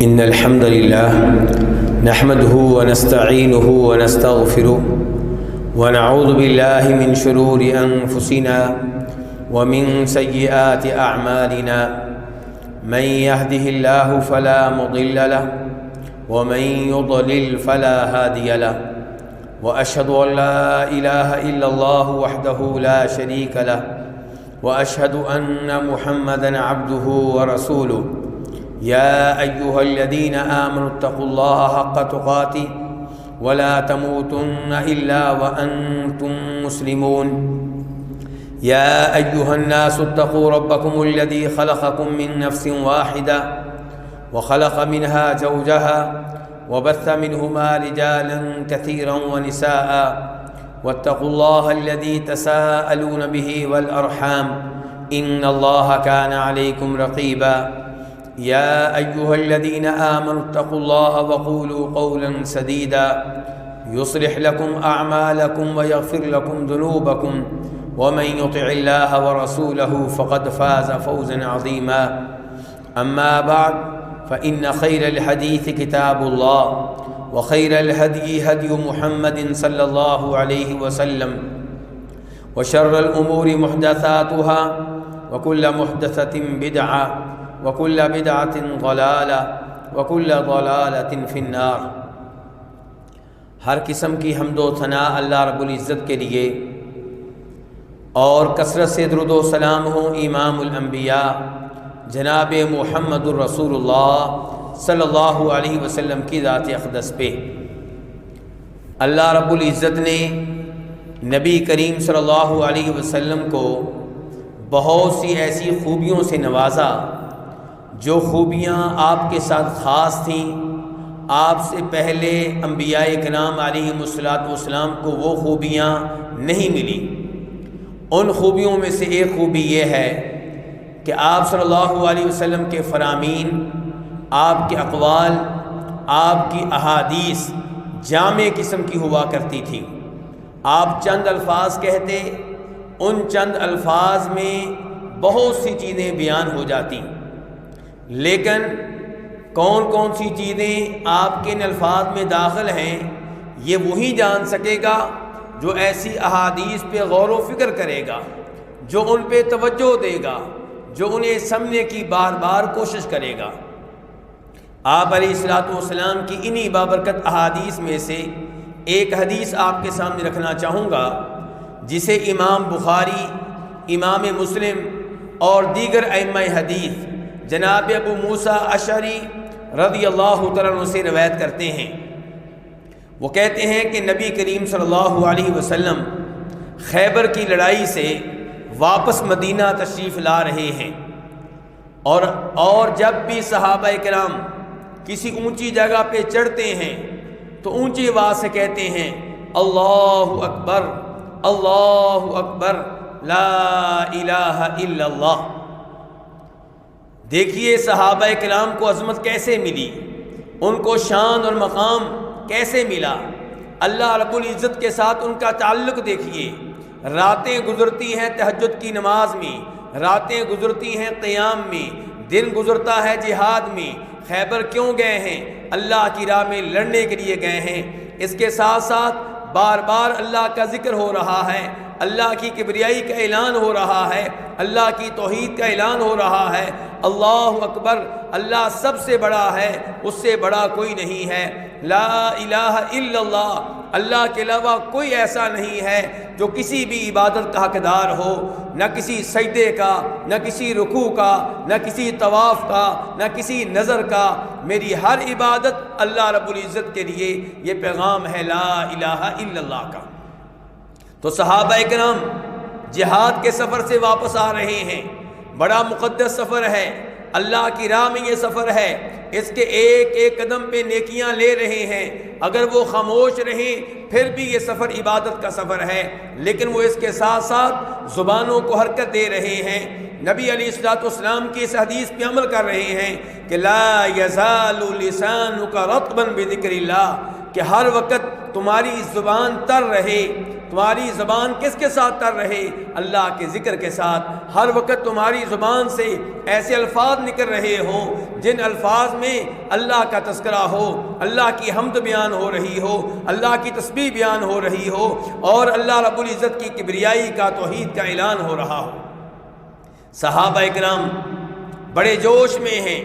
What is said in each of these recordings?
إن الحمد لله نحمده ونستعينه ونستغفره ونعوذ بالله من شرور أنفسنا ومن سيئات أعمالنا من يهده الله فلا مضل له ومن يضلل فلا هادي له وأشهد أن لا إله إلا الله وحده لا شريك له وأشهد أن محمدًا عبده ورسوله يا أيها الذين آمنوا اتقوا الله حق تقاته ولا تموتن إلا وأنتم مسلمون يا أيها الناس اتقوا ربكم الذي خلقكم من نفس واحدة وخلق منها زوجها وبث منهما رجالا كثيرا ونساء واتقوا الله الذي تساءلون به والأرحام إن الله كان عليكم رقيبا يا أيها الذين آمنوا اتقوا الله وقولوا قولا سديدا يصلح لكم أعمالكم ويغفر لكم ذنوبكم ومن يطع الله ورسوله فقد فاز فوزا عظيما أما بعد فإن خير الحديث كتاب الله وخير الهدي هدي محمد صلى الله عليه وسلم وشر الأمور محدثاتها وكل محدثة بدعة وكل بدعة ضلالة وكل ضلالة في النار۔ ہر قسم کی حمد و ثناء اللہ رب العزت کے لیے اور کثرت سے درود و سلام ہوں امام الانبیاء جناب محمد الرسول اللہ صلی اللہ علیہ وسلم کی ذات اقدس پہ۔ اللہ رب العزت نے نبی کریم صلی اللہ علیہ وسلم کو بہت سی ایسی خوبیوں سے نوازا جو خوبیاں آپ کے ساتھ خاص تھیں۔ آپ سے پہلے انبیاء کرام علیہم السلام کو وہ خوبیاں نہیں ملی۔ ان خوبیوں میں سے ایک خوبی یہ ہے کہ آپ صلی اللہ علیہ وسلم کے فرامین، آپ کے اقوال، آپ کی احادیث جامع قسم کی ہوا کرتی تھی۔ آپ چند الفاظ کہتے، ان چند الفاظ میں بہت سی چیزیں بیان ہو جاتی، لیکن کون کون سی چیزیں آپ کے ان الفاظ میں داخل ہیں یہ وہی جان سکے گا جو ایسی احادیث پہ غور و فکر کرے گا، جو ان پہ توجہ دے گا، جو انہیں سمجھنے کی بار بار کوشش کرے گا۔ آپ علیہ الصلوۃ والسلام کی انہی بابرکت احادیث میں سے ایک حدیث آپ کے سامنے رکھنا چاہوں گا، جسے امام بخاری، امام مسلم اور دیگر ائمہ حدیث جناب ابو موسیٰ اشعری رضی اللہ تعالیٰ عنہ سے روایت کرتے ہیں۔ وہ کہتے ہیں کہ نبی کریم صلی اللہ علیہ وسلم خیبر کی لڑائی سے واپس مدینہ تشریف لا رہے ہیں، اور جب بھی صحابہ کرام کسی اونچی جگہ پہ چڑھتے ہیں تو اونچی آواز سے کہتے ہیں اللہ اکبر اللہ اکبر لا الہ الا اللہ۔ دیکھیے صحابہ کرام کو عظمت کیسے ملی، ان کو شان اور مقام کیسے ملا، اللہ رب العزت کے ساتھ ان کا تعلق دیکھیے۔ راتیں گزرتی ہیں تہجد کی نماز میں، راتیں گزرتی ہیں قیام میں، دن گزرتا ہے جہاد میں۔ خیبر کیوں گئے ہیں؟ اللہ کی راہ میں لڑنے کے لیے گئے ہیں۔ اس کے ساتھ ساتھ بار بار اللہ کا ذکر ہو رہا ہے، اللہ کی کبریائی کا اعلان ہو رہا ہے، اللہ کی توحید کا اعلان ہو رہا ہے۔ اللہ اکبر، اللہ سب سے بڑا ہے، اس سے بڑا کوئی نہیں ہے۔ لا الہ الا اللہ، اللہ کے علاوہ کوئی ایسا نہیں ہے جو کسی بھی عبادت کا حقدار ہو، نہ کسی سجدے کا، نہ کسی رکوع کا، نہ کسی طواف کا، نہ کسی نظر کا۔ میری ہر عبادت اللہ رب العزت کے لیے، یہ پیغام ہے لا الہ الا اللہ کا۔ تو صحابہ کرام جہاد کے سفر سے واپس آ رہے ہیں، بڑا مقدس سفر ہے، اللہ کی راہ میں یہ سفر ہے، اس کے ایک ایک قدم پہ نیکیاں لے رہے ہیں۔ اگر وہ خاموش رہیں پھر بھی یہ سفر عبادت کا سفر ہے، لیکن وہ اس کے ساتھ ساتھ زبانوں کو حرکت دے رہے ہیں، نبی علیہ الصلوۃ والسلام کی اس حدیث پہ عمل کر رہے ہیں کہ لا یزال لسانک رطبا بذکر اللہ، کہ ہر وقت تمہاری زبان تر رہے، تمہاری زبان کس کے ساتھ تر رہے؟ اللہ کے ذکر کے ساتھ۔ ہر وقت تمہاری زبان سے ایسے الفاظ نکل رہے ہوں جن الفاظ میں اللہ کا تذکرہ ہو، اللہ کی حمد بیان ہو رہی ہو، اللہ کی تسبیح بیان ہو رہی ہو، اور اللہ رب العزت کی کبریائی کا، توحید کا اعلان ہو رہا ہو۔ صحابہ اکرام بڑے جوش میں ہیں،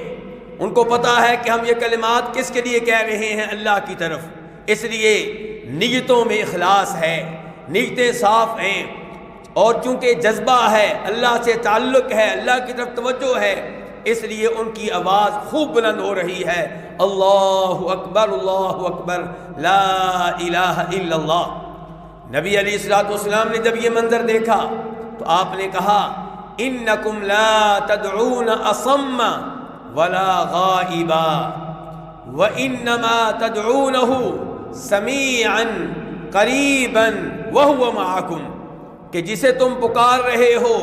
ان کو پتہ ہے کہ ہم یہ کلمات کس کے لیے کہہ رہے ہیں؟ اللہ کی طرف۔ اس لیے نیتوں میں اخلاص ہے، نیتیں صاف ہیں، اور چونکہ جذبہ ہے، اللہ سے تعلق ہے، اللہ کی طرف توجہ ہے، اس لیے ان کی آواز خوب بلند ہو رہی ہے، اللہ اکبر لا الہ الا اللہ۔ نبی علیہ السلام نے جب یہ منظر دیکھا تو آپ نے کہا انکم لا تدعون اصم ولا غائبا وانما تدعونه سمیعا قریبا وهو معکم، کہ جسے تم پکار رہے ہو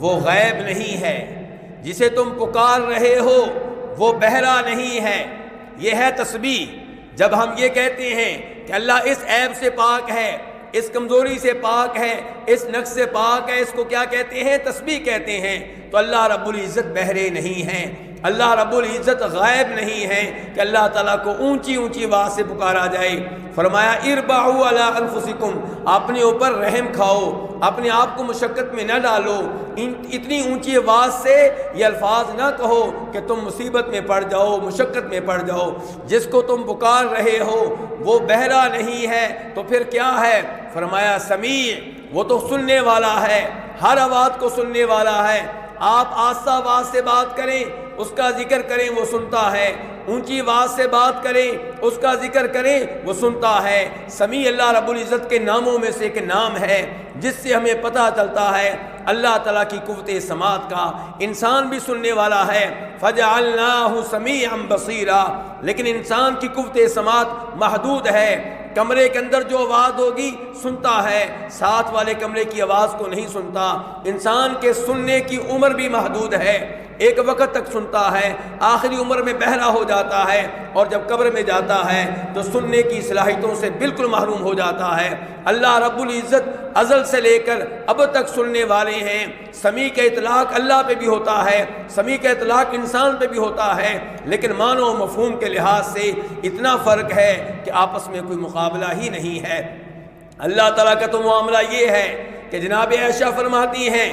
وہ غائب نہیں ہے، جسے تم پکار رہے ہو وہ بہرا نہیں ہے۔ یہ ہے تسبیح۔ جب ہم یہ کہتے ہیں کہ اللہ اس عیب سے پاک ہے، اس کمزوری سے پاک ہے، اس نقص سے پاک ہے، اس کو کیا کہتے ہیں؟ تسبیح کہتے ہیں۔ تو اللہ رب العزت بہرے نہیں ہیں، اللہ رب العزت غائب نہیں ہے کہ اللہ تعالیٰ کو اونچی اونچی آواز سے پکارا جائے۔ فرمایا اربعوا علی انفسکم، اپنے اوپر رحم کھاؤ، اپنے آپ کو مشقت میں نہ ڈالو، اتنی اونچی آواز سے یہ الفاظ نہ کہو کہ تم مصیبت میں پڑ جاؤ، مشقت میں پڑ جاؤ۔ جس کو تم پکار رہے ہو وہ بہرا نہیں ہے تو پھر کیا ہے؟ فرمایا سمیع، وہ تو سننے والا ہے، ہر آواز کو سننے والا ہے۔ آپ آہستہ آواز سے بات کریں، اس کا ذکر کریں، وہ سنتا ہے، اونچی آواز سے بات کریں، اس کا ذکر کریں، وہ سنتا ہے۔ سمیع اللہ رب العزت کے ناموں میں سے ایک نام ہے جس سے ہمیں پتہ چلتا ہے اللہ تعالیٰ کی قوت سماعت کا۔ انسان بھی سننے والا ہے، فَجَعَلْنَاهُ سَمِيعًا بَصِيرًا، لیکن انسان کی قوت سماعت محدود ہے۔ کمرے کے اندر جو آواز ہوگی سنتا ہے، ساتھ والے کمرے کی آواز کو نہیں سنتا۔ انسان کے سننے کی عمر بھی محدود ہے، ایک وقت تک سنتا ہے، آخری عمر میں بہرا ہو جاتا ہے، اور جب قبر میں جاتا ہے تو سننے کی صلاحیتوں سے بالکل محروم ہو جاتا ہے۔ اللہ رب العزت ازل سے لے کر اب تک سننے والے ہیں۔ سمیع کا اطلاق اللہ پہ بھی ہوتا ہے، سمیع کا اطلاق انسان پہ بھی ہوتا ہے، لیکن معنی و مفہوم کے لحاظ سے اتنا فرق ہے کہ آپس میں کوئی مقابلہ ہی نہیں ہے۔ اللہ تعالیٰ کا تو معاملہ یہ ہے کہ جناب عائشہ فرماتی ہیں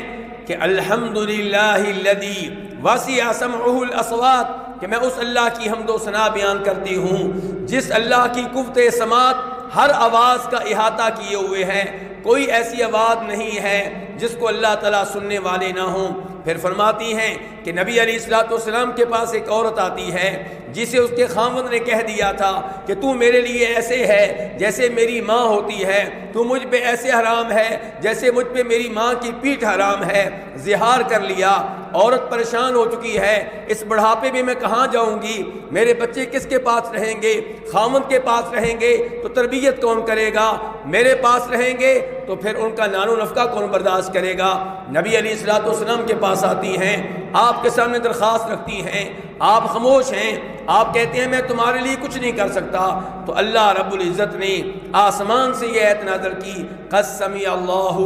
کہ الحمدللہ الذی وسع سمعہ الاصوات، کہ میں اس اللہ کی حمد و ثنا بیان کرتی ہوں جس اللہ کی قوت سماعت ہر آواز کا احاطہ کیے ہوئے ہے۔ کوئی ایسی آواز نہیں ہے جس کو اللہ تعالیٰ سننے والے نہ ہوں۔ پھر فرماتی ہیں کہ نبی علیہ السلام کے پاس ایک عورت آتی ہے جسے اس کے خاوند نے کہہ دیا تھا کہ تو میرے لیے ایسے ہے جیسے میری ماں ہوتی ہے، تو مجھ پہ ایسے حرام ہے جیسے مجھ پہ میری ماں کی پیٹھ حرام ہے۔ زہار کر لیا، عورت پریشان ہو چکی ہے، اس بڑھاپے میں میں کہاں جاؤں گی؟ میرے بچے کس کے پاس رہیں گے؟ خاوند کے پاس رہیں گے تو تربیت کون کرے گا؟ میرے پاس رہیں گے تو پھر ان کا نان و نفقہ کون برداشت کرے گا؟ نبی علیہ السلام کے پاس آتی ہیں، آپ کے سامنے درخواست رکھتی ہیں، آپ خاموش ہیں، آپ کہتے ہیں میں تمہارے لیے کچھ نہیں کر سکتا۔ تو اللہ رب العزت نے آسمان سے یہ آیت نازل کی، قد سمع اللہ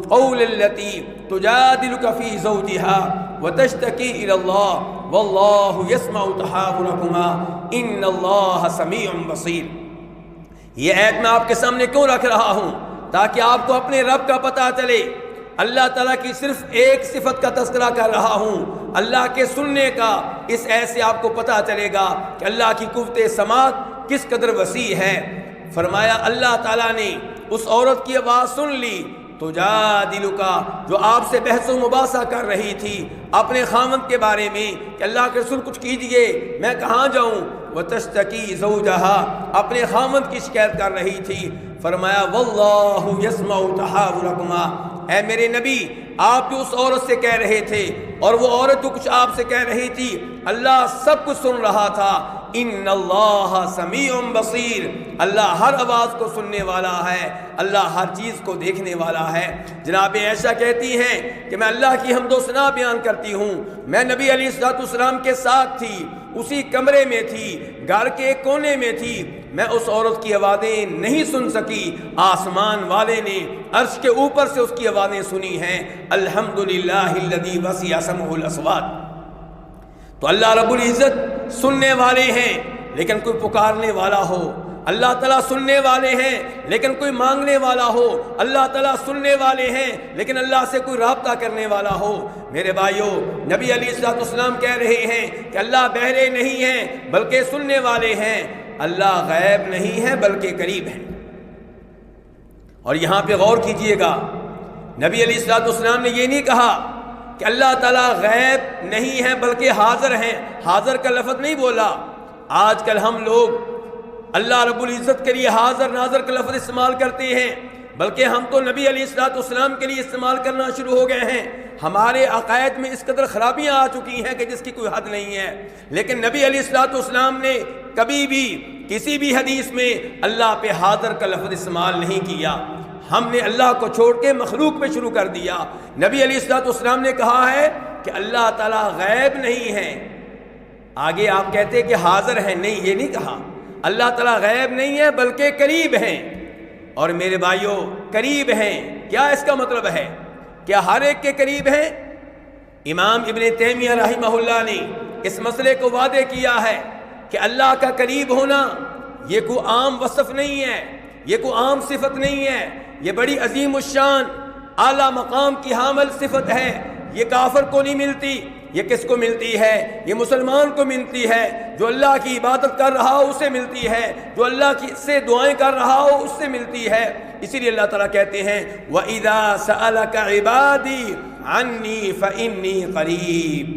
قول التی تجادلک فی زوجہا وتشتکی الی اللہ واللہ یسمع تحاورکما ان اللہ سمیع بصیر۔ یہ آیت میں آپ کے سامنے کیوں رکھ رہا ہوں؟ تاکہ آپ کو اپنے رب کا پتہ چلے۔ اللہ تعالیٰ کی صرف ایک صفت کا تذکرہ کر رہا ہوں، اللہ کے سننے کا۔ اس ایسے سے آپ کو پتہ چلے گا کہ اللہ کی قوت سماعت کس قدر وسیع ہے۔ فرمایا اللہ تعالیٰ نے اس عورت کی آواز سن لی، تجادلکا، جو آپ سے بحث و مباحثہ کر رہی تھی اپنے خاوند کے بارے میں کہ اللہ کے رسول کچھ کیجئے، میں کہاں جاؤں؟ وتشتکی زوجہا، اپنے خاوند کی شکایت کر رہی تھی۔ فرمایا واللہ یسمع تحاورکما، اے میرے نبی آپ جو اس عورت سے کہہ رہے تھے اور وہ عورت جو کچھ آپ سے کہہ رہی تھی، اللہ سب کچھ سن رہا تھا۔ ان اللہ سمیع بصیر، اللہ ہر آواز کو سننے والا ہے، اللہ ہر چیز کو دیکھنے والا ہے۔ جناب عائشہ کہتی ہیں کہ میں اللہ کی حمد و ثنا بیان کرتی ہوں، میں نبی علیہ السلام کے ساتھ تھی، اسی کمرے میں تھی، گھر کے ایک کونے میں تھی، میں اس عورت کی آوازیں نہیں سن سکی، آسمان والے نے عرش کے اوپر سے اس کی آوازیں سنی ہیں۔ الحمدللہ الذی وسع سمعہ الاصوات۔ تو اللہ رب العزت سننے والے ہیں، لیکن کوئی پکارنے والا ہو۔ اللہ تعالیٰ سننے والے ہیں لیکن کوئی مانگنے والا ہو۔ اللہ تعالیٰ سننے والے ہیں لیکن اللہ سے کوئی رابطہ کرنے والا ہو۔ میرے بھائیوں، نبی علیہ الصلوۃ والسلام کہہ رہے ہیں کہ اللہ بہرے نہیں ہیں بلکہ سننے والے ہیں، اللہ غیب نہیں ہے بلکہ قریب ہیں۔ اور یہاں پہ غور کیجئے گا، نبی علیہ الصلوۃ والسلام نے یہ نہیں کہا کہ اللہ تعالیٰ غیب نہیں ہے بلکہ حاضر ہیں۔ حاضر کا لفظ نہیں بولا۔ آج کل ہم لوگ اللہ رب العزت کے لیے حاضر ناظر کا لفظ استعمال کرتے ہیں، بلکہ ہم تو نبی علیہ الصلوۃ والسلام کے لیے استعمال کرنا شروع ہو گئے ہیں۔ ہمارے عقائد میں اس قدر خرابیاں آ چکی ہیں کہ جس کی کوئی حد نہیں ہے۔ لیکن نبی علیہ الصلوۃ والسلام نے کبھی بھی کسی بھی حدیث میں اللہ پہ حاضر کا لفظ استعمال نہیں کیا۔ ہم نے اللہ کو چھوڑ کے مخلوق پہ شروع کر دیا۔ نبی علیہ الصلوۃ والسلام نے کہا ہے کہ اللہ تعالیٰ غیب نہیں ہے، آگے آپ کہتے کہ حاضر ہیں، نہیں، یہ نہیں کہا۔ اللہ تعالیٰ غیب نہیں ہے بلکہ قریب ہیں۔ اور میرے بھائیوں، قریب ہیں کیا اس کا مطلب ہے؟ کیا ہر ایک کے قریب ہیں؟ امام ابن تیمیہ رحمہ اللہ نے اس مسئلے کو واضح کیا ہے کہ اللہ کا قریب ہونا یہ کوئی عام وصف نہیں ہے، یہ کوئی عام صفت نہیں ہے، یہ بڑی عظیم الشان اعلیٰ مقام کی حامل صفت ہے۔ یہ کافر کو نہیں ملتی، یہ کس کو ملتی ہے؟ یہ مسلمان کو ملتی ہے۔ جو اللہ کی عبادت کر رہا ہو اسے ملتی ہے، جو اللہ کی سے دعائیں کر رہا ہو اس سے ملتی ہے۔ اسی لیے اللہ تعالیٰ کہتے ہیں وَإِذَا سَأَلَكَ عِبَادِي عَنِّي فَإِنِّي قَرِيب۔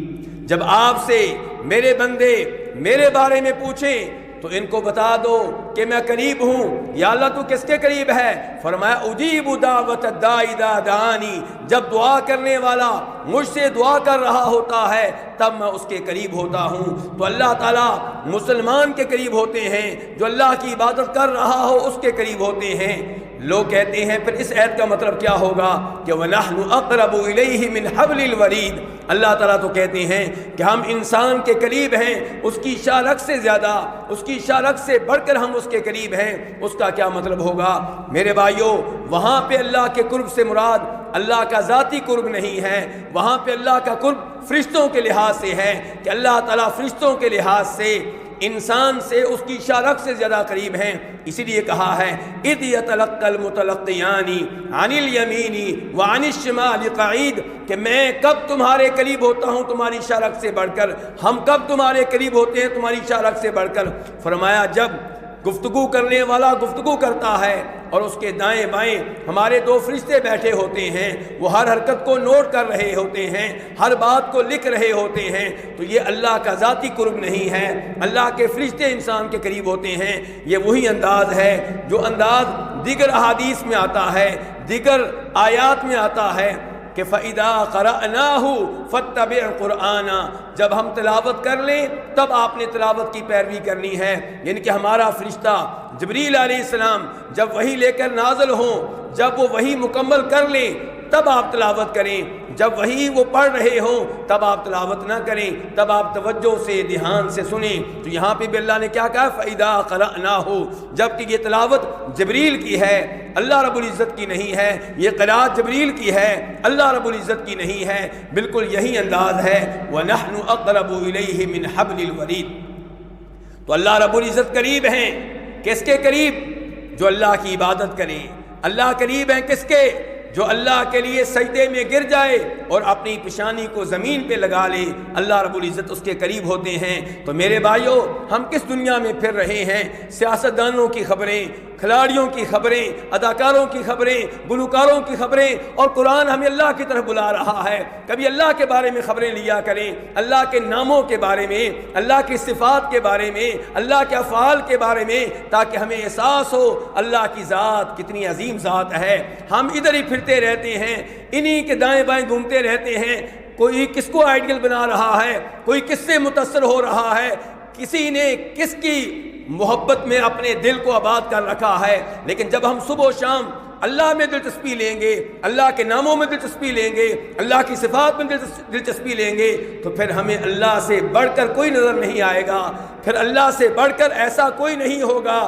جب آپ سے میرے بندے میرے بارے میں پوچھیں تو ان کو بتا دو کہ میں قریب ہوں۔ یا اللہ تو کس کے قریب ہے؟ فرمایا اجیب دعوت الداعی اذا دعانی، جب دعا کرنے والا مجھ سے دعا کر رہا ہوتا ہے تب میں اس کے قریب ہوتا ہوں۔ تو اللہ تعالیٰ مسلمان کے قریب ہوتے ہیں، جو اللہ کی عبادت کر رہا ہو اس کے قریب ہوتے ہیں۔ لوگ کہتے ہیں پھر اس آیت کا مطلب کیا ہوگا کہ وَنَحْنُ أَقْرَبُ إِلَيْهِ مِنْ حَبْلِ الْوَرِيدِ۔ اللہ تعالیٰ تو کہتے ہیں کہ ہم انسان کے قریب ہیں، اس کی شارک سے زیادہ، اس کی شارک سے بڑھ کر ہم اس کے قریب ہیں۔ اس کا کیا مطلب ہوگا؟ میرے بھائیوں، وہاں پہ اللہ کے قرب سے مراد اللہ کا ذاتی قرب نہیں ہے، وہاں پہ اللہ کا قرب فرشتوں کے لحاظ سے ہے کہ اللہ تعالیٰ فرشتوں کے لحاظ سے انسان سے اس کی شارک سے زیادہ قریب ہیں۔ اسی لیے کہا ہے اِذْ يَتَلَقَّى الْمُتَلَقِّيَانِ عَنِ الْيَمِينِ وَعَنِ الشِّمَالِ قَعِيدٌ، کہ میں کب تمہارے قریب ہوتا ہوں تمہاری شارک سے بڑھ کر، ہم کب تمہارے قریب ہوتے ہیں تمہاری شارک سے بڑھ کر۔ فرمایا جب گفتگو کرنے والا گفتگو کرتا ہے اور اس کے دائیں بائیں ہمارے دو فرشتے بیٹھے ہوتے ہیں، وہ ہر حرکت کو نوٹ کر رہے ہوتے ہیں، ہر بات کو لکھ رہے ہوتے ہیں، تو یہ اللہ کا ذاتی قرب نہیں ہے۔ اللہ کے فرشتے انسان کے قریب ہوتے ہیں۔ یہ وہی انداز ہے جو انداز دیگر احادیث میں آتا ہے، دیگر آیات میں آتا ہے کہ فَإِذَا قَرَأْنَاهُ فَاتَّبِعْ قُرْآنًا، جب ہم تلاوت کر لیں تب آپ نے تلاوت کی پیروی کرنی ہے۔ یعنی کہ ہمارا فرشتہ جبریل علیہ السلام جب وحی لے کر نازل ہوں، جب وہ وحی مکمل کر لیں تب آپ تلاوت کریں، جب وہی وہ پڑھ رہے ہوں تب آپ تلاوت نہ کریں، تب آپ توجہ سے دھیان سے سنیں۔ تو یہاں پہ بھی اللہ نے کیا کہا؟ فَإِذَا قَرَأْنَاهُ، جبکہ یہ تلاوت جبریل کی ہے، اللہ رب العزت کی نہیں ہے، یہ قرات جبریل کی ہے، اللہ رب العزت کی نہیں ہے۔ بالکل یہی انداز ہے وَنَحْنُ أَقْرَبُ إِلَيْهِ مِنْ حَبْلِ الْوَرِيدِ۔ تو اللہ رب العزت قریب ہیں، کس کے قریب؟ جو اللہ کی عبادت کریں۔ اللہ قریب ہیں کس کے؟ جو اللہ کے لیے سجدے میں گر جائے اور اپنی پیشانی کو زمین پہ لگا لے، اللہ رب العزت اس کے قریب ہوتے ہیں۔ تو میرے بھائیوں، ہم کس دنیا میں پھر رہے ہیں؟ سیاستدانوں کی خبریں، کھلاڑیوں کی خبریں، اداکاروں کی خبریں، گلوکاروں کی خبریں، اور قرآن ہمیں اللہ کی طرف بلا رہا ہے۔ کبھی اللہ کے بارے میں خبریں لیا کریں، اللہ کے ناموں کے بارے میں، اللہ کی صفات کے بارے میں، اللہ کے افعال کے بارے میں، تاکہ ہمیں احساس ہو اللہ کی ذات کتنی عظیم ذات ہے۔ ہم ادھر ہی پھرتے رہتے ہیں، انہی کے دائیں بائیں گھومتے رہتے ہیں، کوئی کس کو آئیڈیل بنا رہا ہے، کوئی کس سے متاثر ہو رہا ہے، کسی نے کس کی محبت میں اپنے دل کو آباد کر رکھا ہے۔ لیکن جب ہم صبح و شام اللہ میں دلچسپی لیں گے، اللہ کے ناموں میں دلچسپی لیں گے، اللہ کی صفات میں دلچسپی لیں گے، تو پھر ہمیں اللہ سے بڑھ کر کوئی نظر نہیں آئے گا، پھر اللہ سے بڑھ کر ایسا کوئی نہیں ہوگا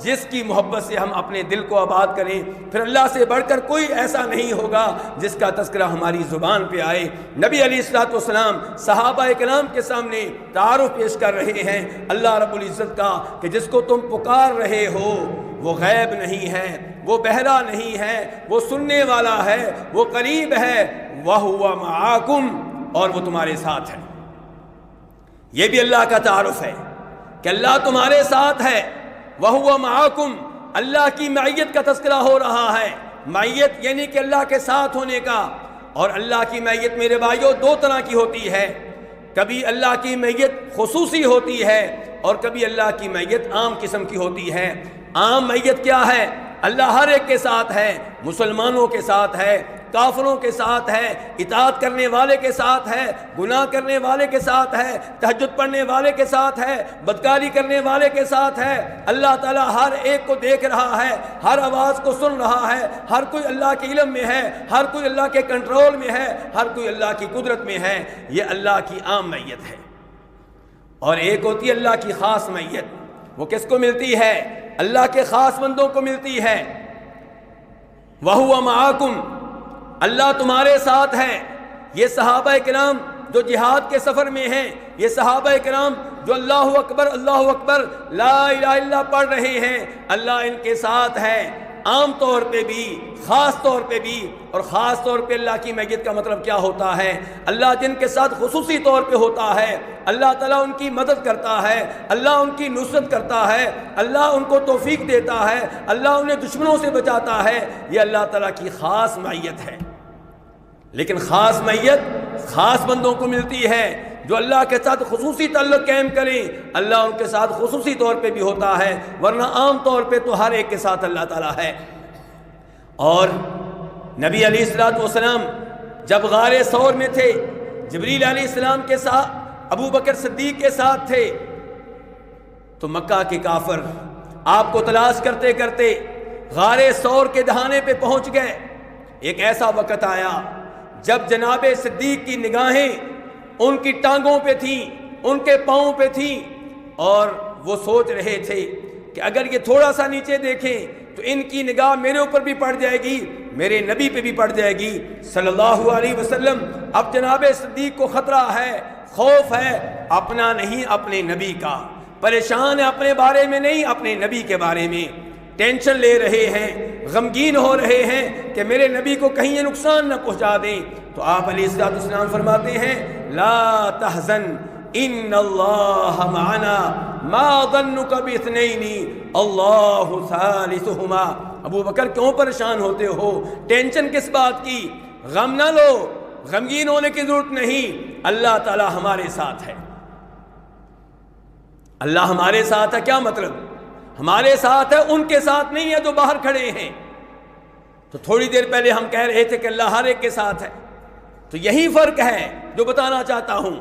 جس کی محبت سے ہم اپنے دل کو آباد کریں، پھر اللہ سے بڑھ کر کوئی ایسا نہیں ہوگا جس کا تذکرہ ہماری زبان پہ آئے۔ نبی علیہ الصلوۃ والسلام صحابہ کرام کے سامنے تعارف پیش کر رہے ہیں اللہ رب العزت کا کہ جس کو تم پکار رہے ہو وہ غیب نہیں ہے، وہ بہرا نہیں ہے، وہ سننے والا ہے، وہ قریب ہے، وَهُوَ مَعَاكُمْ، اور وہ تمہارے ساتھ ہے۔ یہ بھی اللہ کا تعارف ہے کہ اللہ تمہارے ساتھ ہے، وَهُوَ مَعَاكُمْ، اللہ کی معیت کا تذکرہ ہو رہا ہے۔ معیت یعنی کہ اللہ کے ساتھ ہونے کا، اور اللہ کی معیت میرے بھائیوں دو طرح کی ہوتی ہے، کبھی اللہ کی معیت خصوصی ہوتی ہے اور کبھی اللہ کی معیت عام قسم کی ہوتی ہے۔ عام معیت کیا ہے؟ اللہ ہر ایک کے ساتھ ہے، مسلمانوں کے ساتھ ہے، کافروں کے ساتھ ہے، اطاعت کرنے والے کے ساتھ ہے، گناہ کرنے والے کے ساتھ ہے، تہجد پڑھنے والے کے ساتھ ہے، بدکاری کرنے والے کے ساتھ ہے۔ اللہ تعالیٰ ہر ایک کو دیکھ رہا ہے، ہر آواز کو سن رہا ہے، ہر کوئی اللہ کے علم میں ہے، ہر کوئی اللہ کے کنٹرول میں ہے، ہر کوئی اللہ کی قدرت میں ہے۔ یہ اللہ کی عام معیت ہے۔ اور ایک ہوتی ہے اللہ کی خاص معیت، وہ کس کو ملتی ہے؟ اللہ کے خاص بندوں کو ملتی ہے۔ وَهُوَ مَعَاكُمْ، اللہ تمہارے ساتھ ہے۔ یہ صحابہ کرام جو جہاد کے سفر میں ہیں، یہ صحابہ کرام جو اللہ اکبر اللہ اکبر لا الہ الا اللہ پڑھ رہے ہیں، اللہ ان کے ساتھ ہے، عام طور پہ بھی، خاص طور پہ بھی۔ اور خاص طور پہ اللہ کی معیت کا مطلب کیا ہوتا ہے؟ اللہ جن کے ساتھ خصوصی طور پہ ہوتا ہے، اللہ تعالیٰ ان کی مدد کرتا ہے، اللہ ان کی نصرت کرتا ہے، اللہ ان کو توفیق دیتا ہے، اللہ انہیں دشمنوں سے بچاتا ہے۔ یہ اللہ تعالیٰ کی خاص معیت ہے۔ لیکن خاص معیت خاص بندوں کو ملتی ہے جو اللہ کے ساتھ خصوصی تعلق قائم کریں، اللہ ان کے ساتھ خصوصی طور پہ بھی ہوتا ہے، ورنہ عام طور پہ تو ہر ایک کے ساتھ اللہ تعالیٰ ہے۔ اور نبی علیہ الصلوۃ والسلام جب غار ثور میں تھے، جبریل علیہ السلام کے ساتھ ابو بکر صدیق کے ساتھ تھے، تو مکہ کے کافر آپ کو تلاش کرتے کرتے غار ثور کے دہانے پہ پہنچ گئے۔ ایک ایسا وقت آیا جب جناب صدیق کی نگاہیں ان کی ٹانگوں پہ تھیں، ان کے پاؤں پہ تھیں، اور وہ سوچ رہے تھے کہ اگر یہ تھوڑا سا نیچے دیکھیں تو ان کی نگاہ میرے اوپر بھی پڑ جائے گی، میرے نبی پہ بھی پڑ جائے گی صلی اللہ علیہ وسلم۔ اب جناب صدیق کو خطرہ ہے، خوف ہے، اپنا نہیں اپنے نبی کا، پریشان ہے اپنے بارے میں نہیں اپنے نبی کے بارے میں، ٹینشن لے رہے ہیں، غمگین ہو رہے ہیں کہ میرے نبی کو کہیں یہ نقصان نہ پہنچا دیں۔ تو آپ علیہ الصلوۃ والسلام فرماتے ہیں لا تحزن ان اللہ معنا ما ظنک باثنین اللہ ثالثہما۔ ابو بکر کیوں پریشان ہوتے ہو؟ ٹینشن کس بات کی؟ غم نہ لو، غمگین ہونے کی ضرورت نہیں، اللہ تعالی ہمارے ساتھ ہے۔ اللہ ہمارے ساتھ ہے کیا مطلب؟ ہمارے ساتھ ہے، ان کے ساتھ نہیں ہے جو باہر کھڑے ہیں۔ تو تھوڑی دیر پہلے ہم کہہ رہے تھے کہ اللہ ہر ایک کے ساتھ ہے، تو یہی فرق ہے جو بتانا چاہتا ہوں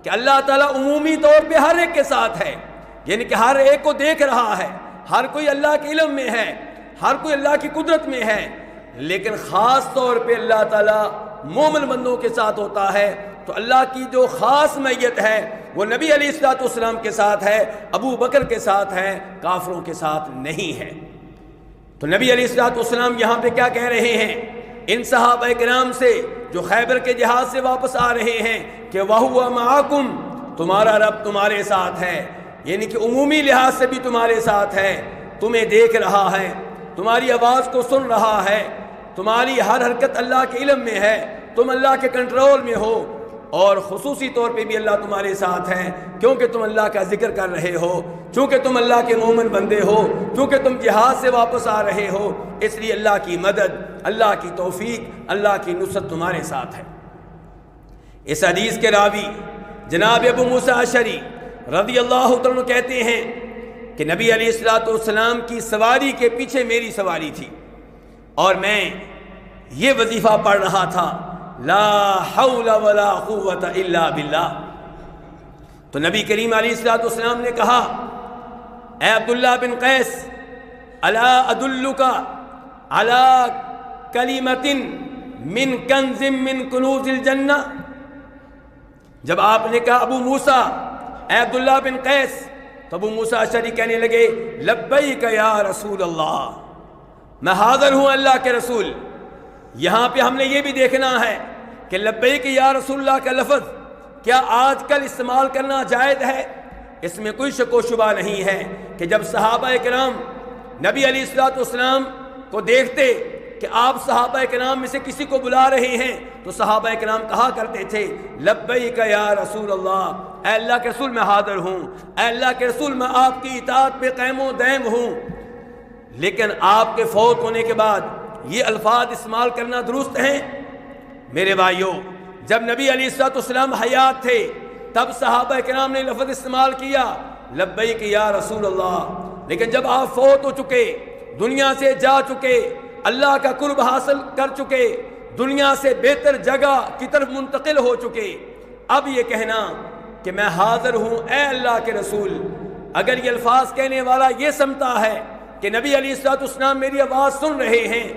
کہ اللہ تعالیٰ عمومی طور پہ ہر ایک کے ساتھ ہے، یعنی کہ ہر ایک کو دیکھ رہا ہے، ہر کوئی اللہ کے علم میں ہے، ہر کوئی اللہ کی قدرت میں ہے، لیکن خاص طور پہ اللہ تعالیٰ مومن بندوں کے ساتھ ہوتا ہے۔ تو اللہ کی جو خاص معیت ہے وہ نبی علیہ الصلوۃ والسلام کے ساتھ ہے، ابو بکر کے ساتھ ہے، کافروں کے ساتھ نہیں ہے۔ تو نبی علیہ الصلوۃ والسلام یہاں پہ کیا کہہ رہے ہیں ان صحابہ کرام سے جو خیبر کے جہاد سے واپس آ رہے ہیں کہ وَهُوَ مَعَاكُمْ، تمہارا رب تمہارے ساتھ ہے، یعنی کہ عمومی لحاظ سے بھی تمہارے ساتھ ہے، تمہیں دیکھ رہا ہے، تمہاری آواز کو سن رہا ہے، تمہاری ہر حرکت اللہ کے علم میں ہے، تم اللہ کے کنٹرول میں ہو، اور خصوصی طور پہ بھی اللہ تمہارے ساتھ ہے کیونکہ تم اللہ کا ذکر کر رہے ہو، چونکہ تم اللہ کے مومن بندے ہو، چونکہ تم جہاد سے واپس آ رہے ہو، اس لیے اللہ کی مدد، اللہ کی توفیق، اللہ کی نصرت تمہارے ساتھ ہے۔ اس حدیث کے راوی جناب ابو موسیٰ اشعری رضی اللہ عنہ کہتے ہیں کہ نبی علیہ الصلوۃ والسلام کی سواری کے پیچھے میری سواری تھی اور میں یہ وظیفہ پڑھ رہا تھا لا حول ولا قوت الا باللہ۔ تو نبی کریم علیہ الصلوۃ والسلام نے کہا اے عبداللہ بن قیس الا ادلک علی کلمۃ من کنز من کنوز الجنہ. جب آپ نے کہا ابو موسیٰ اے عبداللہ بن قیس، تو ابو موسیٰ اشعری کہنے لگے لبیک یا رسول اللہ، میں حاضر ہوں اللہ کے رسول. یہاں پہ ہم نے یہ بھی دیکھنا ہے کہ لبیک یا رسول اللہ کا لفظ کیا آج کل استعمال کرنا جائز ہے؟ اس میں کوئی شک و شبہ نہیں ہے کہ جب صحابہ کرام نبی علیہ الصلوۃ والسلام کو دیکھتے کہ آپ صحابہ کرام میں سے کسی کو بلا رہے ہیں تو صحابہ کرام کہا کرتے تھے لبیک یا رسول اللہ، اے اللہ کے رسول میں حاضر ہوں، اے اللہ کے رسول میں آپ کی اطاعت پہ قائم و دائم ہوں. لیکن آپ کے فوت ہونے کے بعد یہ الفاظ استعمال کرنا درست ہیں؟ میرے بھائیوں، جب نبی علیہ الصلوۃ والسلام حیات تھے تب صحابہ کرام نے لفظ استعمال کیا لبیک یا رسول اللہ، لیکن جب آپ فوت ہو چکے، دنیا سے جا چکے، اللہ کا قرب حاصل کر چکے، دنیا سے بہتر جگہ کی طرف منتقل ہو چکے، اب یہ کہنا کہ میں حاضر ہوں اے اللہ کے رسول، اگر یہ الفاظ کہنے والا یہ سمجھتا ہے کہ نبی علیہ الصلوۃ والسلام میری آواز سن رہے ہیں،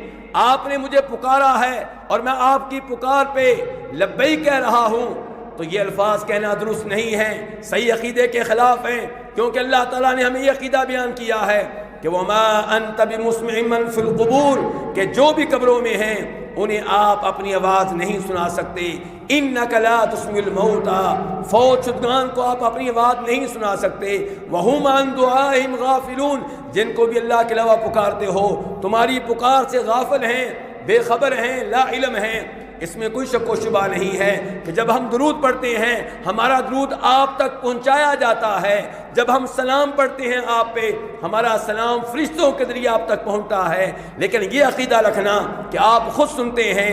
آپ نے مجھے پکارا ہے اور میں آپ کی پکار پہ لبیک کہہ رہا ہوں، تو یہ الفاظ کہنا درست نہیں ہے، صحیح عقیدے کے خلاف ہیں. کیونکہ اللہ تعالیٰ نے ہمیں یہ عقیدہ بیان کیا ہے کہ وَمَا أَنْتَ بِمُسْمِعٍ مَّن فِي الْقُبُورِ، کہ جو بھی قبروں میں ہیں انہیں آپ اپنی آواز نہیں سنا سکتے. إِنَّكَ لَا تُسْمِعُ الْمَوْتَىٰ، فوت شدگان کو آپ اپنی آواز نہیں سنا سکتے. وَهُمْ عَنْ دُعَائِهِمْ غَافِلُونَ، جن کو بھی اللہ کے علاوہ پکارتے ہو تمہاری پکار سے غافل ہیں، بے خبر ہیں، لا علم ہیں. اس میں کوئی شک و شبہ نہیں ہے کہ جب ہم درود پڑھتے ہیں ہمارا درود آپ تک پہنچایا جاتا ہے، جب ہم سلام پڑھتے ہیں آپ پہ ہمارا سلام فرشتوں کے ذریعے آپ تک پہنچتا ہے. لیکن یہ عقیدہ رکھنا کہ آپ خود سنتے ہیں،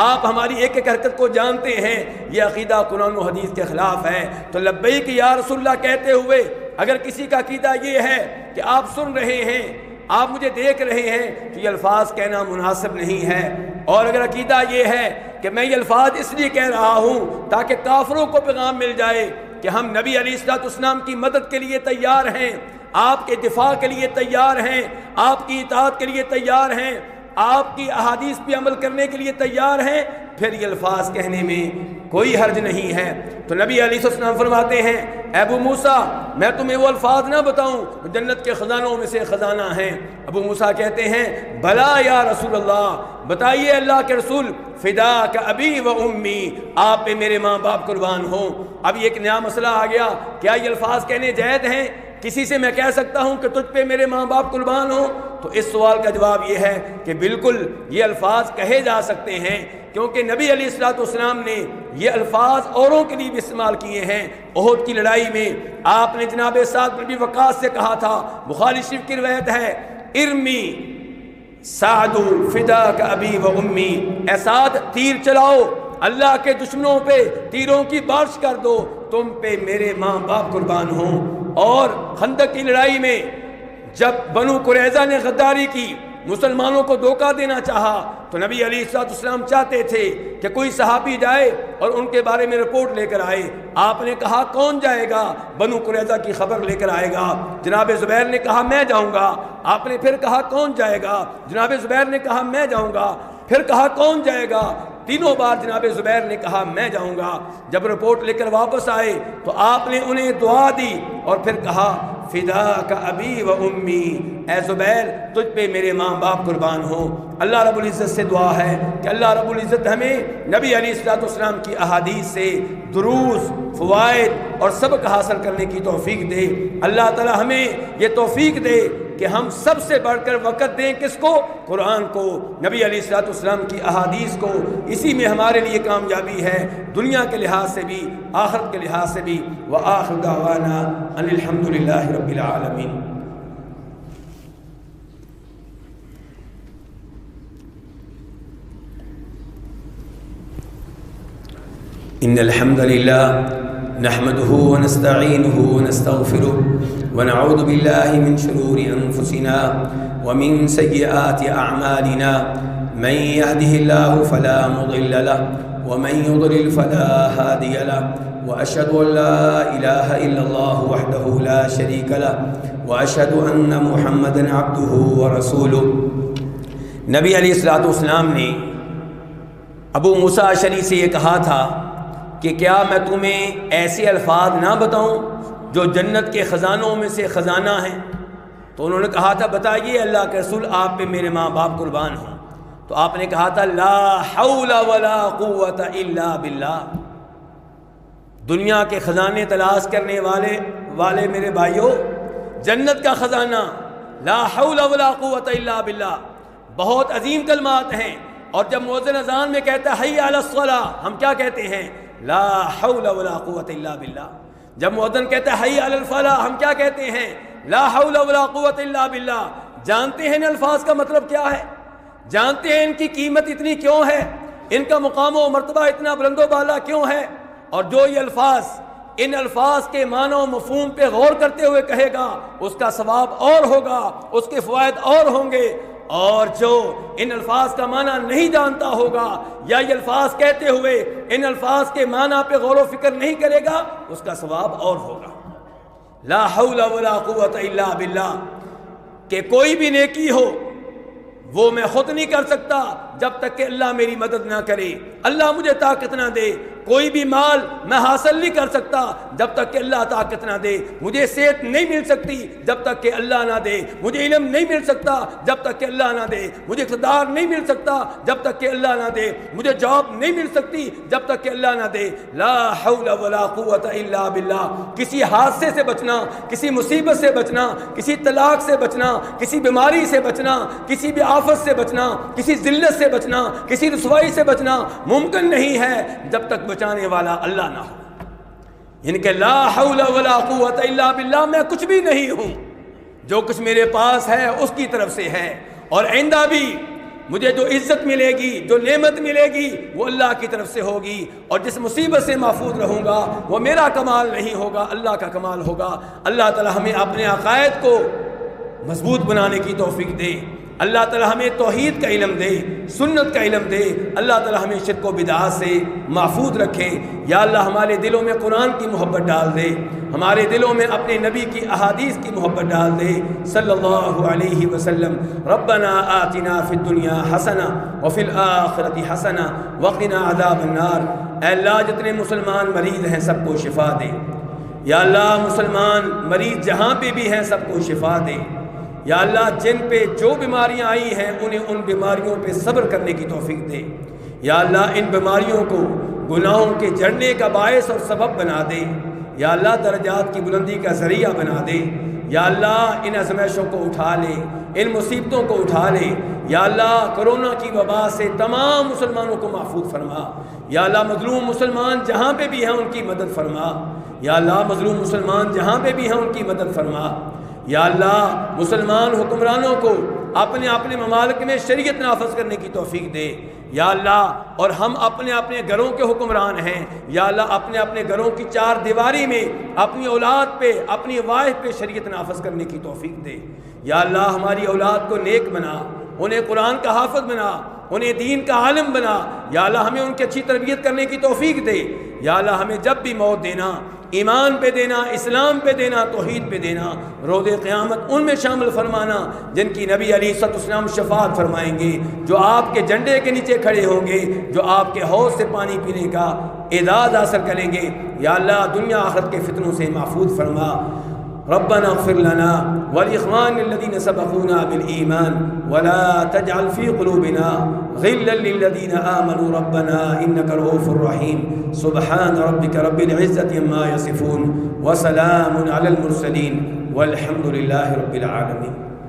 آپ ہماری ایک ایک حرکت کو جانتے ہیں، یہ عقیدہ قرآن و حدیث کے خلاف ہے. تو لبیک یا رسول اللہ کہتے ہوئے اگر کسی کا عقیدہ یہ ہے کہ آپ سن رہے ہیں، آپ مجھے دیکھ رہے ہیں، تو یہ الفاظ کہنا مناسب نہیں ہے. اور اگر عقیدہ یہ ہے کہ میں یہ الفاظ اس لیے کہہ رہا ہوں تاکہ کافروں کو پیغام مل جائے کہ ہم نبی علیہ الصلوۃ والسلام کی مدد کے لیے تیار ہیں، آپ کے دفاع کے لیے تیار ہیں، آپ کی اطاعت کے لیے تیار ہیں، آپ کی احادیث پہ عمل کرنے کے لیے تیار ہیں، پھر یہ الفاظ کہنے میں کوئی حرج نہیں ہے. تو نبی علیہ السلام فرماتے ہیں اے ابو موسیٰ میں تمہیں وہ الفاظ نہ بتاؤں جنت کے خزانوں میں سے خزانہ ہیں؟ ابو موسیٰ کہتے ہیں بلا یا رسول اللہ، بتائیے اللہ کے رسول. فداک ابی و امی، آپ پہ میرے ماں باپ قربان ہوں. اب یہ ایک نیا مسئلہ آ گیا، کیا یہ الفاظ کہنے جائز ہیں؟ کسی سے میں کہہ سکتا ہوں کہ تجھ پہ میرے ماں باپ قربان ہوں؟ تو اس سوال کا جواب یہ ہے کہ بالکل یہ الفاظ کہے جا سکتے ہیں، کیونکہ نبی علیہ الصلوۃ والسلام نے یہ الفاظ اوروں کے لیے بھی استعمال کیے ہیں. احد کی لڑائی میں آپ نے جناب سعد بن ابی وقاص سے کہا تھا، بخاری شریف کی روایت ہے، ارمی سعد فداک ابی و امی، اے سعد تیر چلاؤ، اللہ کے دشمنوں پہ تیروں کی بارش کر دو، تم پہ میرے ماں باپ قربان ہوں. اور خندق کی لڑائی میں جب بنو قریظہ نے غداری کی، مسلمانوں کو دھوکہ دینا چاہا، تو نبی علیہ الصلوۃ والسلام چاہتے تھے کہ کوئی صحابی جائے اور ان کے بارے میں رپورٹ لے کر آئے. آپ نے کہا کون جائے گا؟ بنو قریظہ کی خبر لے کر آئے گا. جناب زبیر نے کہا میں جاؤں گا. آپ نے پھر کہا کون جائے گا؟ جناب زبیر نے کہا میں جاؤں گا. پھر کہا کون جائے گا؟ تینوں بار جناب زبیر نے کہا میں جاؤں گا. جب رپورٹ لے کر واپس آئے تو آپ نے انہیں دعا دی اور پھر کہا فداک ابی و امی، اے زبیر تجھ پہ میرے ماں باپ قربان ہوں. اللہ رب العزت سے دعا ہے کہ اللہ رب العزت ہمیں نبی علیہ الصلوۃ والسلام کی احادیث سے دروس، فوائد اور سبق حاصل کرنے کی توفیق دے. اللہ تعالی ہمیں یہ توفیق دے کہ ہم سب سے بڑھ کر وقت دیں کس کو؟ قرآن کو، نبی علیہ الصلوۃ والسلام کی احادیث کو. اسی میں ہمارے لیے کامیابی ہے، دنیا کے لحاظ سے بھی، آخرت کے لحاظ سے بھی. وآخر دعوانا ان الحمد للہ رب العالمین. ان الحمد للہ نحمده ونستعینه ونستغفره ونعوذ باللہ من شرور انفسنا ومن سیئات اعمالنا من يهده الله فلا مضل له ومن يضلل فلا هادي له واشهد ان لا اله الا الله وحده لا شريك له واشهد ان محمدا عبده ورسوله. نبی علیہ الصلوۃ والسلام نے ابو موسیٰ اشعری سے یہ کہا تھا کہ کیا میں تمہیں ایسے الفاظ نہ بتاؤں جو جنت کے خزانوں میں سے خزانہ ہیں؟ تو انہوں نے کہا تھا بتائیے اللہ کے رسول، آپ پہ میرے ماں باپ قربان ہوں۔ تو آپ نے کہا تھا لا حول ولا قوت الا باللہ۔ دنیا کے خزانے تلاش کرنے والے میرے بھائیوں، جنت کا خزانہ لا حول ولا قوت الا باللہ بہت عظیم کلمات ہیں۔ اور جب مؤذن اذان میں کہتا ہے حی علی الصلاۃ، ہم کیا کہتے ہیں؟ لا حول ولا قوت الا باللہ۔ جب مؤذن کہتا ہے حی علی الفلاح، ہم کیا کہتے ہیں؟ لا حول ولا قوت الا باللہ۔ جانتے ہیں ان الفاظ کا مطلب کیا ہے؟ جانتے ہیں ان کی قیمت اتنی کیوں ہے؟ ان کا مقام و مرتبہ اتنا بلند و بالا کیوں ہے؟ اور جو یہ الفاظ ان الفاظ کے معنی و مفہوم پہ غور کرتے ہوئے کہے گا، اس کا ثواب اور ہوگا، اس کے فوائد اور ہوں گے۔ اور جو ان الفاظ کا معنی نہیں جانتا ہوگا یا یہ الفاظ کہتے ہوئے ان الفاظ کے معنی پہ غور و فکر نہیں کرے گا، اس کا ثواب اور ہوگا۔ لا حول ولا قوت الا باللہ کہ کوئی بھی نیکی ہو وہ میں خود نہیں کر سکتا جب تک کہ اللہ میری مدد نہ کرے، اللہ مجھے طاقت نہ دے۔ کوئی بھی مال میں حاصل نہیں کر سکتا جب تک کہ اللہ طاقت نہ دے۔ مجھے صحت نہیں مل سکتی جب تک کہ اللہ نہ دے۔ مجھے علم نہیں مل سکتا جب تک کہ اللہ نہ دے۔ مجھے اقتدار نہیں مل سکتا جب تک کہ اللہ نہ دے۔ مجھے جاب نہیں مل سکتی جب تک کہ اللہ نہ دے۔ لا حول ولا قوت الا باللہ۔ کسی حادثے سے بچنا، کسی مصیبت سے بچنا، کسی طلاق سے بچنا، کسی بیماری سے بچنا، کسی بھی آفت سے بچنا، کسی ذلت سے بچنا، کسی رسوائی سے بچنا ممکن نہیں ہے جب تک بچانے والا اللہ نہ ہو۔ یعنی کہ لا حول ولا قوت الا باللہ، میں کچھ بھی نہیں ہوں، جو کچھ میرے پاس ہے اس کی طرف سے ہے، اور آئندہ بھی مجھے جو عزت ملے گی، جو نعمت ملے گی، وہ اللہ کی طرف سے ہوگی، اور جس مصیبت سے محفوظ رہوں گا وہ میرا کمال نہیں ہوگا، اللہ کا کمال ہوگا۔ اللہ تعالی ہمیں اپنے عقائد کو مضبوط بنانے کی توفیق دے، اللہ تعالی ہمیں توحید کا علم دے، سنت کا علم دے، اللہ تعالی ہمیں شرک و بدعات سے محفوظ رکھے۔ یا اللہ ہمارے دلوں میں قرآن کی محبت ڈال دے، ہمارے دلوں میں اپنے نبی کی احادیث کی محبت ڈال دے صلی اللہ علیہ وسلم۔ ربنا آتنا فی الدنیا حسنہ وفی الآخرۃ حسنہ وقنا عذاب النار۔ اے اللہ جتنے مسلمان مریض ہیں سب کو شفا دے، یا اللہ مسلمان مریض جہاں پہ بھی ہیں سب کو شفا دے، یا اللہ جن پہ جو بیماریاں آئی ہیں انہیں ان بیماریوں پہ صبر کرنے کی توفیق دے، یا اللہ ان بیماریوں کو گناہوں کے جڑنے کا باعث اور سبب بنا دے، یا اللہ درجات کی بلندی کا ذریعہ بنا دے، یا اللہ ان آزمائشوں کو اٹھا لے، ان مصیبتوں کو اٹھا لے، یا اللہ کرونا کی وبا سے تمام مسلمانوں کو محفوظ فرما، یا اللہ مظلوم مسلمان جہاں پہ بھی ہیں ان کی مدد فرما، یا اللہ مظلوم مسلمان جہاں پہ بھی ہیں ان کی مدد فرما، یا اللہ مسلمان حکمرانوں کو اپنے اپنے ممالک میں شریعت نافذ کرنے کی توفیق دے، یا اللہ اور ہم اپنے اپنے گھروں کے حکمران ہیں، یا اللہ اپنے اپنے گھروں کی چار دیواری میں اپنی اولاد پہ اپنی وائف پہ شریعت نافذ کرنے کی توفیق دے، یا اللہ ہماری اولاد کو نیک بنا، انہیں قرآن کا حافظ بنا، انہیں دین کا عالم بنا، یا اللہ ہمیں ان کی اچھی تربیت کرنے کی توفیق دے، یا اللہ ہمیں جب بھی موت دینا ایمان پہ دینا، اسلام پہ دینا، توحید پہ دینا، روز قیامت ان میں شامل فرمانا جن کی نبی علیہ السلام شفاعت فرمائیں گے، جو آپ کے جھنڈے کے نیچے کھڑے ہوں گے، جو آپ کے حوض سے پانی پینے کا اعزاز حاصل کریں گے۔ یا اللہ دنیا آخرت کے فتنوں سے محفوظ فرما۔ ربنا اغفر لنا ولإخواننا الذين سبقونا بالإيمان ولا تجعل في قلوبنا غلا للذين آمنوا ربنا إنك رؤوف رحيم۔ سبحان ربك رب العزة عما يصفون وسلام على المرسلين والحمد لله رب العالمين۔